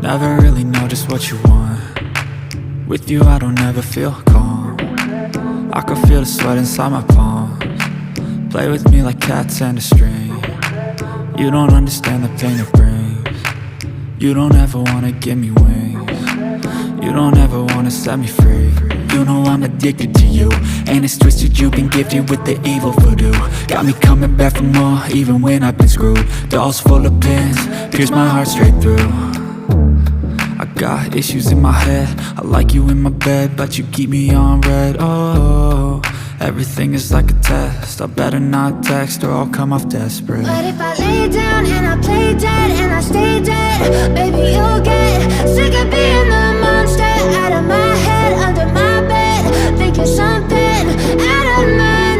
Never really know just what you want. With you I don't ever feel calm. I can feel the sweat inside my palms. Play with me like cats and a string. You don't understand the pain it brings. You don't ever wanna give me wings. You don't ever wanna set me free. You know I'm addicted to you, and it's twisted, you've been gifted with the evil voodoo. Got me coming back for more, even when I've been screwed. Dolls full of pins, pierce my heart straight through. I got issues in my head, I like you in my bed, but you keep me on red. Oh, everything is like a test, I better not text or I'll come off desperate. But if I lay down and I play dead and I stay dead, baby you'll get sick of being the monster out of my head, under my bed, thinking something out of my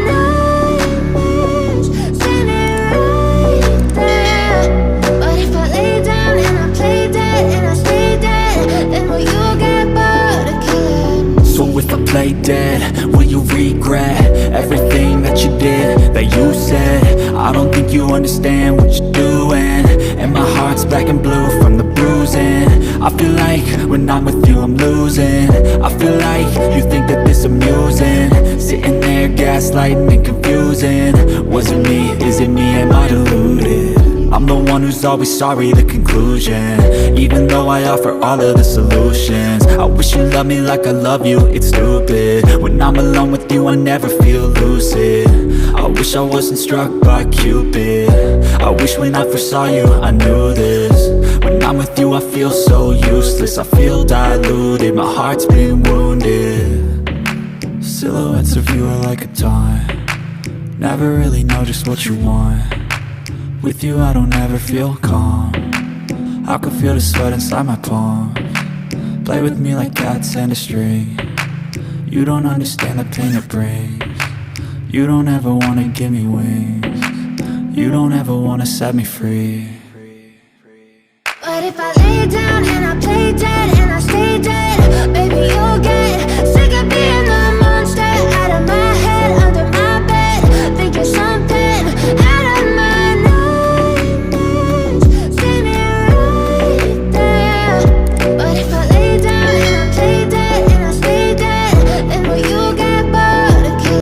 nightmares, standing right there. But if I lay down and I play dead and I stay dead, then will you get bored of killing? So if I play dead, will you regret everything that you did, that you said? I don't think you understand what you're doing, and my heart's black and blue from the bruising. I feel like when I'm with you I'm losing. I feel like you think that this amusing, sitting there gaslighting and confusing. Was it me? Is it me? Am I deluded? I'm the one who's always sorry, the conclusion, even though I offer all of the solutions. I wish you loved me like I love you, it's stupid. When I'm alone with you I never feel lucid. I wish I wasn't struck by Cupid. I wish when I first saw you I knew this. When I'm with you I feel so useless, I feel diluted, my heart's been wounded. Silhouettes of you are like a taunt. Never really know just what you want. With you I don't ever feel calm. I can feel the sweat inside my palms. Play with me like cats and a string. You don't understand the pain it brings. You don't ever wanna give me wings. You don't ever wanna set me free. But if I lay down and I play dead and I stay dead, baby you'll get